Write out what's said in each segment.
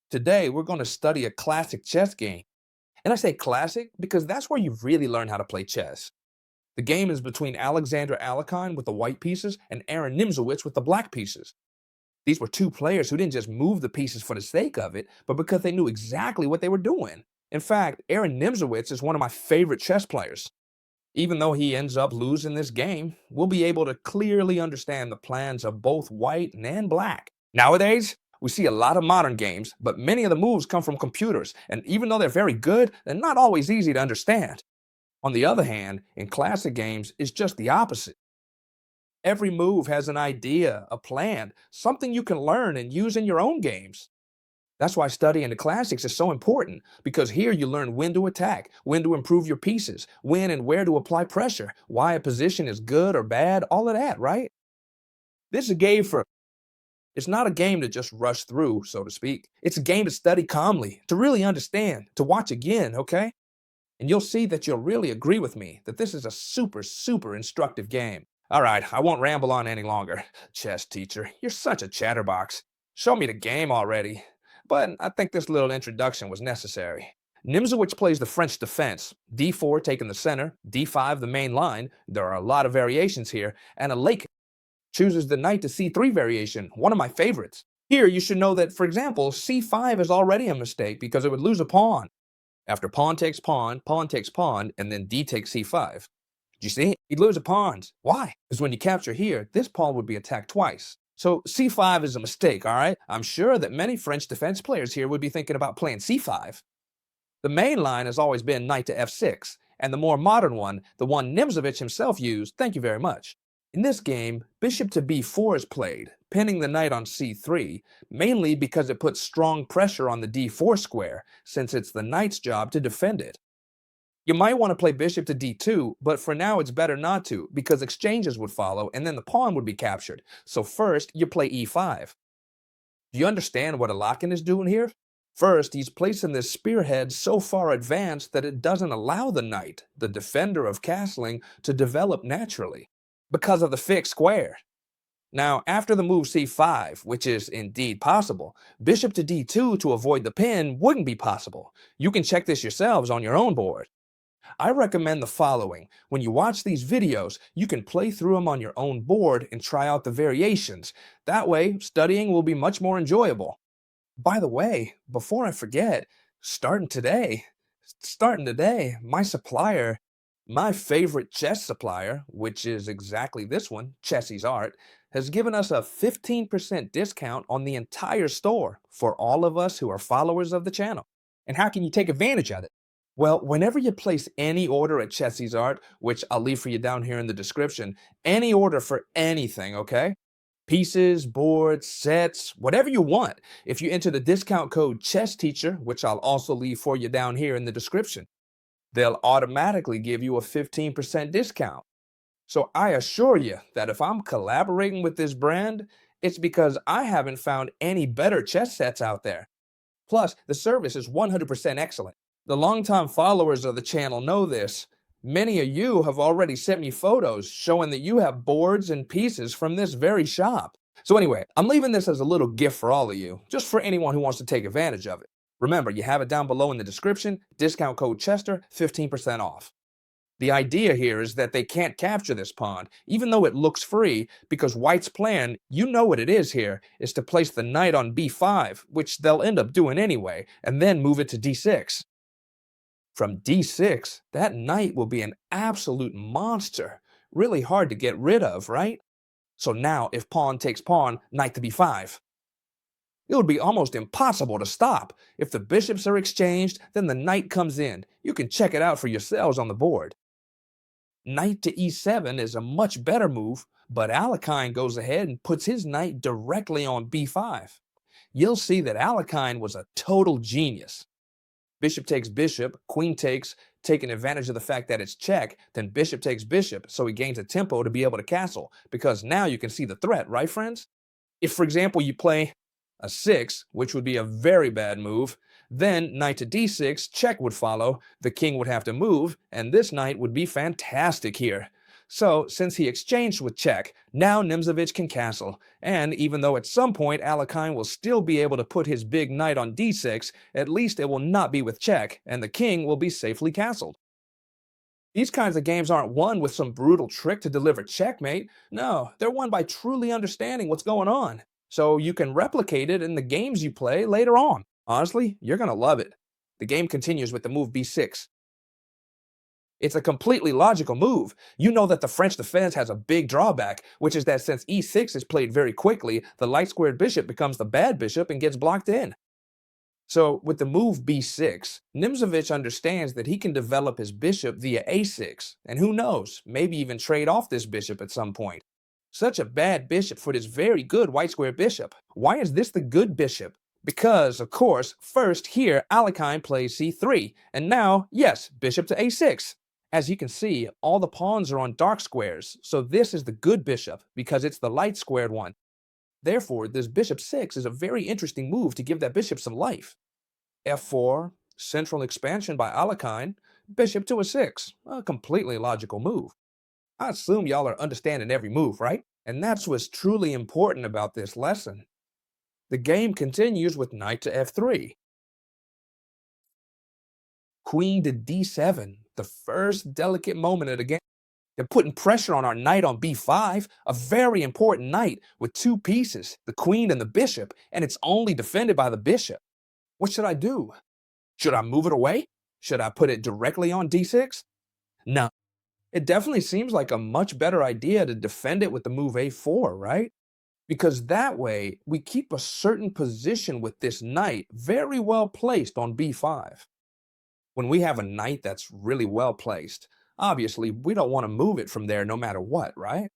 Today, we're going to study a classic chess game. And I say classic because that's where you really learn how to play chess. The game is between Alexander Alakine with the white pieces and Aaron Nimzowitsch with the black pieces. These were two players who didn't just move the pieces for the sake of it, but because they knew exactly what they were doing. In fact, Aaron Nimzowitsch is one of my favorite chess players. Even though he ends up losing this game, we'll be able to clearly understand the plans of both white and black. Nowadays, we see a lot of modern games, but many of the moves come from computers, and even though they're very good, they're not always easy to understand. On the other hand, in classic games, it's just the opposite. Every move has an idea, a plan, something you can learn and use in your own games. That's why studying the classics is so important, because here you learn when to attack, when to improve your pieces, when and where to apply pressure, why a position is good or bad, all of that, right? This is a game for It's not a game to just rush through, so to speak. It's a game to study calmly, to really understand, to watch again, okay? And you'll see that you'll really agree with me that this is a super instructive game. All right, I won't ramble on any longer. Chess teacher, you're such a chatterbox. Show me the game already. But I think this little introduction was necessary. Nimzowitsch plays the French defense, d4 taking the center, d5 the main line, there are a lot of variations here, and Alakine chooses the knight to c3 variation, one of my favorites. Here you should know that, for example, c5 is already a mistake because it would lose a pawn. After pawn takes pawn, and then d takes c5. Did you see? He'd lose a pawn. Why? Because when you capture here, this pawn would be attacked twice. So c5 is a mistake, all right? I'm sure that many French defense players here would be thinking about playing c5. The main line has always been knight to f6, and the more modern one, the one Nimzowitsch himself used, thank you very much. In this game, bishop to b4 is played, pinning the knight on c3, mainly because it puts strong pressure on the d4 square, since it's the knight's job to defend it. You might want to play bishop to d2, but for now it's better not to, because exchanges would follow and then the pawn would be captured. So first, you play e5. Do you understand what Alakine is doing here? First, he's placing this spearhead so far advanced that it doesn't allow the knight, the defender of castling, to develop naturally, because of the fixed square. Now, after the move c5, which is indeed possible, bishop to d2 to avoid the pin wouldn't be possible. You can check this yourselves on your own board. I recommend the following. When you watch these videos, you can play through them on your own board and try out the variations. That way, studying will be much more enjoyable. By the way, before I forget, starting today, my supplier, my favorite chess supplier, which is exactly this one, Chessie's Art, has given us a 15% discount on the entire store for all of us who are followers of the channel. And how can you take advantage of it? Well, whenever you place any order at Chessie's Art, which I'll leave for you down here in the description, any order for anything, okay? Pieces, boards, sets, whatever you want. If you enter the discount code CHESSTEACHER, which I'll also leave for you down here in the description, they'll automatically give you a 15% discount. So I assure you that if I'm collaborating with this brand, it's because I haven't found any better chess sets out there. Plus, the service is 100% excellent. The longtime followers of the channel know this. Many of you have already sent me photos showing that you have boards and pieces from this very shop. So anyway, I'm leaving this as a little gift for all of you, just for anyone who wants to take advantage of it. Remember, you have it down below in the description, discount code Chester, 15% off. The idea here is that they can't capture this pawn, even though it looks free, because White's plan, you know what it is here, is to place the knight on b5, which they'll end up doing anyway, and then move it to d6. From d6, that knight will be an absolute monster, really hard to get rid of, right? So now, if pawn takes pawn, knight to b5. It would be almost impossible to stop. If the bishops are exchanged, then the knight comes in. You can check it out for yourselves on the board. Knight to e7 is a much better move, but Alakine goes ahead and puts his knight directly on b5. You'll see that Alakine was a total genius. Bishop takes bishop, queen takes, taking advantage of the fact that it's check, then bishop takes bishop, so he gains a tempo to be able to castle, because now you can see the threat, right friends? If, for example, you play a 6, which would be a very bad move, then knight to d6, check would follow, the king would have to move, and this knight would be fantastic here. So, since he exchanged with check, now Nimzovich can castle, and even though at some point Alakine will still be able to put his big knight on d6, at least it will not be with check, and the king will be safely castled. These kinds of games aren't won with some brutal trick to deliver checkmate. No, they're won by truly understanding what's going on, so you can replicate it in the games you play later on. Honestly, you're gonna love it. The game continues with the move b6. It's a completely logical move. You know that the French defense has a big drawback, which is that since e6 is played very quickly, the light squared bishop becomes the bad bishop and gets blocked in. So, with the move b6, Nimzovich understands that he can develop his bishop via a6, and who knows, maybe even trade off this bishop at some point. Such a bad bishop for this very good white square bishop. Why is this the good bishop? Because, of course, first here Alakine plays c3, and now, yes, bishop to a6. As you can see, all the pawns are on dark squares, so this is the good bishop because it's the light squared one. Therefore, this bishop 6 is a very interesting move to give that bishop some life. f4, central expansion by Alakine, bishop to a 6, a completely logical move. I assume y'all are understanding every move, right? And that's what's truly important about this lesson. The game continues with knight to f3. Queen to d7, the first delicate moment of the game. They're putting pressure on our knight on b5, a very important knight with two pieces, the queen and the bishop, and it's only defended by the bishop. What should I do? Should I move it away? Should I put it directly on d6? No. It definitely seems like a much better idea to defend it with the move a4, right? Because that way, we keep a certain position with this knight very well placed on b5. When we have a knight that's really well placed, obviously we don't want to move it from there no matter what, right?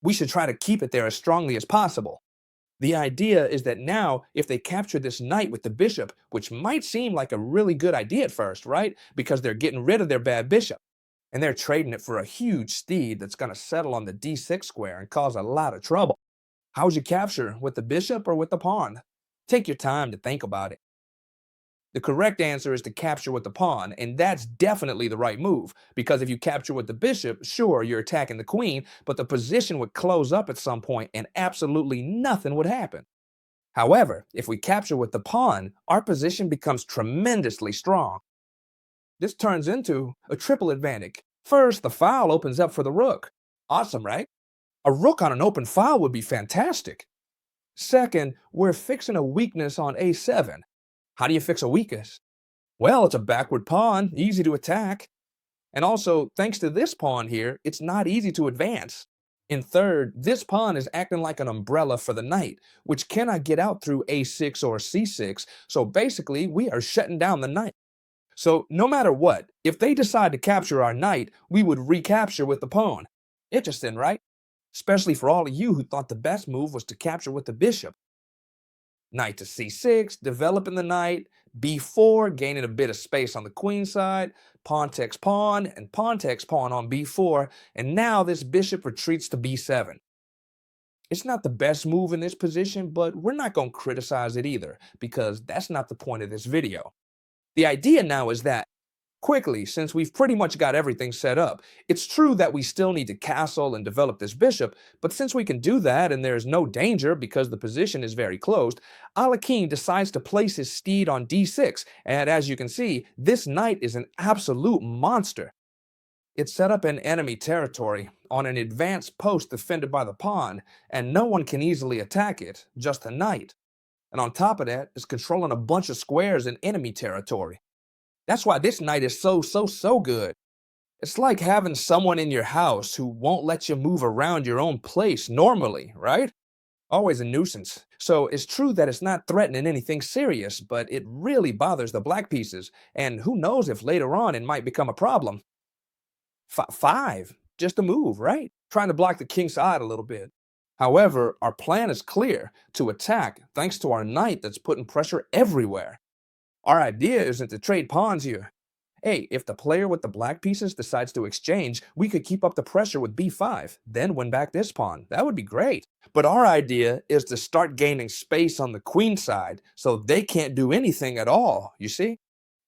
We should try to keep it there as strongly as possible. The idea is that now, if they capture this knight with the bishop, which might seem like a really good idea at first, right? Because they're getting rid of their bad bishop, and they're trading it for a huge steed that's going to settle on the d6 square and cause a lot of trouble. How would you capture, with the bishop or with the pawn? Take your time to think about it. The correct answer is to capture with the pawn, and that's definitely the right move, because if you capture with the bishop, sure, you're attacking the queen, but the position would close up at some point and absolutely nothing would happen. However, if we capture with the pawn, our position becomes tremendously strong. This turns into a triple advantage. First, the file opens up for the rook. Awesome, right? A rook on an open file would be fantastic. Second, we're fixing a weakness on a7. How do you fix a weakness? Well, it's a backward pawn, easy to attack. And also, thanks to this pawn here, it's not easy to advance. In third, this pawn is acting like an umbrella for the knight, which cannot get out through a6 or c6, so basically we are shutting down the knight. So no matter what, if they decide to capture our knight, we would recapture with the pawn. Interesting, right? Especially for all of you who thought the best move was to capture with the bishop. Knight to c6, developing the knight, b4, gaining a bit of space on the queen side, pawn takes pawn, and pawn takes pawn on b4, and now this bishop retreats to b7. It's not the best move in this position, but we're not going to criticize it either, because that's not the point of this video. The idea now is that, quickly, since we've pretty much got everything set up, it's true that we still need to castle and develop this bishop, but since we can do that and there's no danger because the position is very closed, Alakine decides to place his steed on d6, and as you can see, this knight is an absolute monster. It's set up in enemy territory, on an advanced post defended by the pawn, and no one can easily attack it, just the knight. And on top of that, it's controlling a bunch of squares in enemy territory. That's why this knight is so good. It's like having someone in your house who won't let you move around your own place normally, right? Always a nuisance. So it's true that it's not threatening anything serious, but it really bothers the black pieces, and who knows if later on it might become a problem. 5, just a move, right? Trying to block the king's side a little bit. However, our plan is clear, to attack thanks to our knight that's putting pressure everywhere. Our idea isn't to trade pawns here. Hey, if the player with the black pieces decides to exchange, we could keep up the pressure with b5, then win back this pawn. That would be great. But our idea is to start gaining space on the queen side, so they can't do anything at all, you see?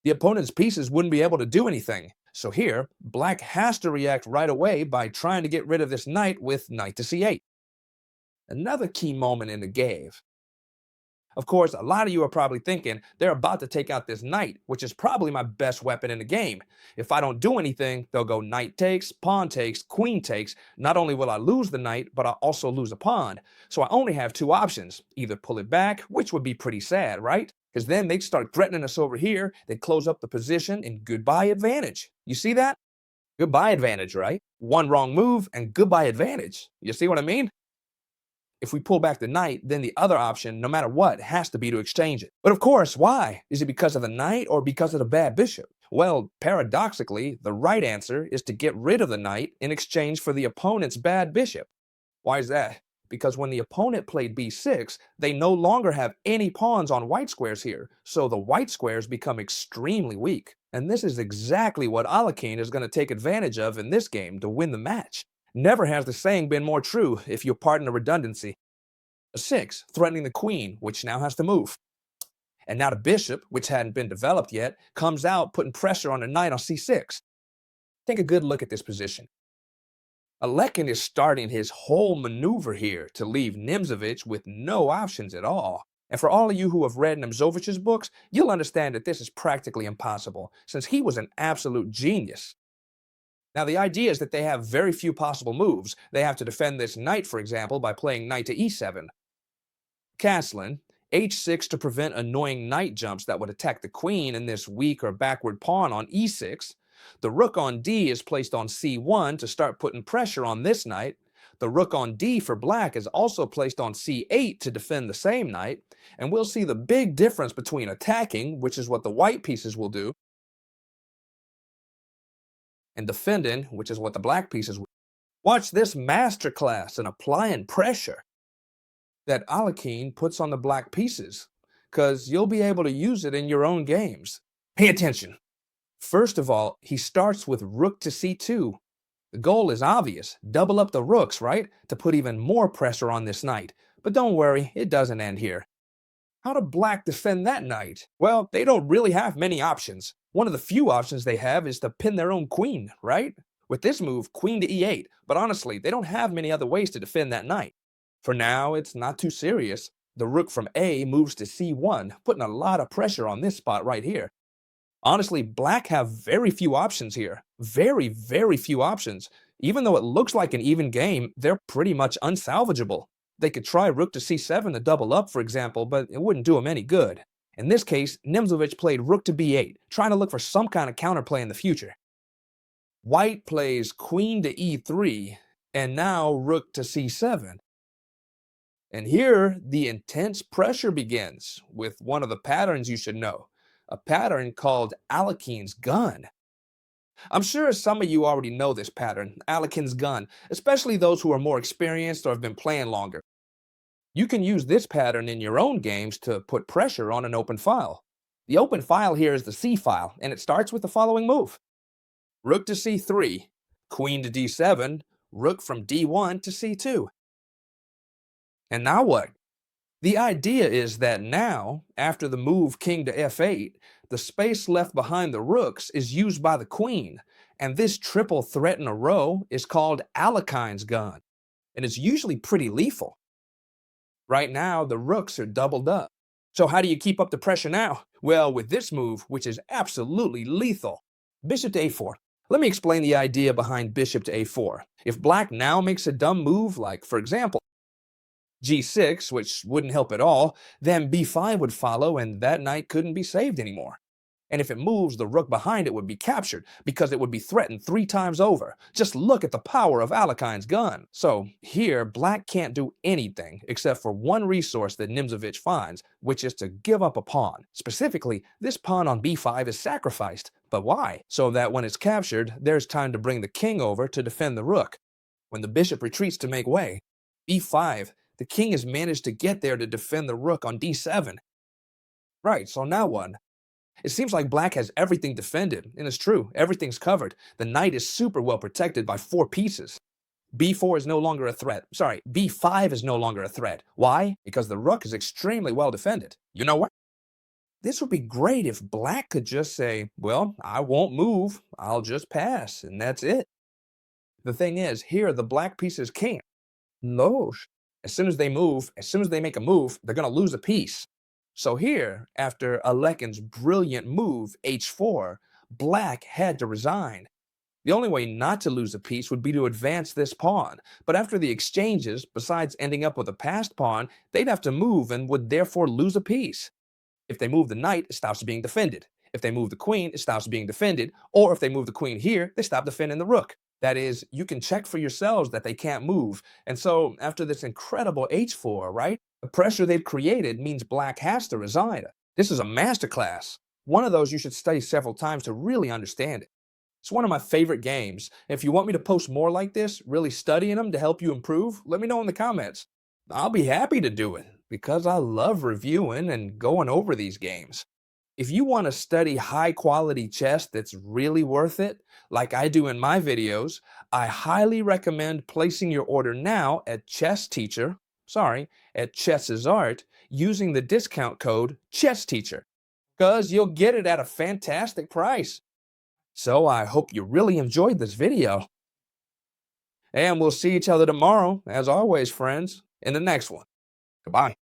The opponent's pieces wouldn't be able to do anything. So here, black has to react right away by trying to get rid of this knight with knight to c8. Another key moment in the game. Of course, a lot of you are probably thinking they're about to take out this knight, which is probably my best weapon in the game. If I don't do anything, they'll go knight takes, pawn takes, queen takes. Not only will I lose the knight, but I'll also lose a pawn. So I only have two options. Either pull it back, which would be pretty sad, right? Because then they'd start threatening us over here, they'd close up the position, and goodbye advantage. You see that? Goodbye advantage, right? One wrong move, and goodbye advantage. You see what I mean? If we pull back the knight, then the other option, no matter what, has to be to exchange it. But of course, why? Is it because of the knight or because of the bad bishop? Well, paradoxically, the right answer is to get rid of the knight in exchange for the opponent's bad bishop. Why is that? Because when the opponent played b6, they no longer have any pawns on white squares here, so the white squares become extremely weak. And this is exactly what Alakine is going to take advantage of in this game to win the match. Never has the saying been more true, if you'll pardon the redundancy. A 6, threatening the queen, which now has to move. And now the bishop, which hadn't been developed yet, comes out putting pressure on the knight on c6. Take a good look at this position. Alakine is starting his whole maneuver here to leave Nimzovich with no options at all. And for all of you who have read Nimzovich's books, you'll understand that this is practically impossible, since he was an absolute genius. Now, the idea is that they have very few possible moves. They have to defend this knight, for example, by playing knight to e7. Castling, h6 to prevent annoying knight jumps that would attack the queen and this weak or backward pawn on e6. The rook on d is placed on c1 to start putting pressure on this knight. The rook on d for black is also placed on c8 to defend the same knight. And we'll see the big difference between attacking, which is what the white pieces will do, and defending, which is what the black pieces will. Watch this masterclass in applying pressure that Alakine puts on the black pieces, because you'll be able to use it in your own games. Pay attention. First of all, he starts with rook to c2. The goal is obvious. Double up the rooks, right? To put even more pressure on this knight. But don't worry, it doesn't end here. How do black defend that knight? Well, they don't really have many options. One of the few options they have is to pin their own queen, right? With this move, queen to e8. But honestly, they don't have many other ways to defend that knight. For now, it's not too serious. The rook from a moves to c1, putting a lot of pressure on this spot right here. Honestly, black have very few options here. Very, very few options. Even though it looks like an even game, they're pretty much unsalvageable. They could try rook to c7 to double up, for example, but it wouldn't do them any good. In this case, Nimzovich played rook to b8, trying to look for some kind of counterplay in the future. White plays queen to e3, and now rook to c7. And here, the intense pressure begins with one of the patterns you should know, a pattern called Alakine's gun. I'm sure some of you already know this pattern, Alakine's gun, especially those who are more experienced or have been playing longer. You can use this pattern in your own games to put pressure on an open file. The open file here is the C file, and it starts with the following move. Rook to c3, queen to d7, rook from d1 to c2. And now what? The idea is that now, after the move king to f8, the space left behind the rooks is used by the queen, and this triple threat in a row is called Alakine's gun, and it's usually pretty lethal. Right now, the rooks are doubled up. So how do you keep up the pressure now? Well, with this move, which is absolutely lethal. Bishop to a4. Let me explain the idea behind bishop to a4. If black now makes a dumb move, like, for example, g6, which wouldn't help at all, then b5 would follow and that knight couldn't be saved anymore. And if it moves, the rook behind it would be captured because it would be threatened 3 times over. Just look at the power of Alakine's gun. So here, black can't do anything except for one resource that Nimzovich finds, which is to give up a pawn. Specifically, this pawn on b5 is sacrificed. But why? So that when it's captured, there's time to bring the king over to defend the rook. When the bishop retreats to make way, b5, the king has managed to get there to defend the rook on d7. Right, so now what? It seems like black has everything defended, and it's true, everything's covered. The knight is super well protected by 4 pieces. b4 is no longer a threat. b5 is no longer a threat. Why? Because the rook is extremely well defended. You know what? This would be great if black could just say, well, I won't move, I'll just pass, and that's it. The thing is, here the black pieces can't. No. As soon as they move, as soon as they make a move, they're going to lose a piece. So here, after Alekin's brilliant move, h4, black had to resign. The only way not to lose a piece would be to advance this pawn. But after the exchanges, besides ending up with a passed pawn, they'd have to move and would therefore lose a piece. If they move the knight, it stops being defended. If they move the queen, it stops being defended. Or if they move the queen here, they stop defending the rook. That is, you can check for yourselves that they can't move. And so, after this incredible h4, right, the pressure they've created means black has to resign. This is a masterclass. One of those you should study several times to really understand it. It's one of my favorite games. If you want me to post more like this, really studying them to help you improve, let me know in the comments. I'll be happy to do it because I love reviewing and going over these games. If you want to study high quality chess that's really worth it, like I do in my videos, I highly recommend placing your order now at at Chess's Art using the discount code ChessTeacher, because you'll get it at a fantastic price. So I hope you really enjoyed this video. And we'll see each other tomorrow, as always, friends, in the next one. Goodbye.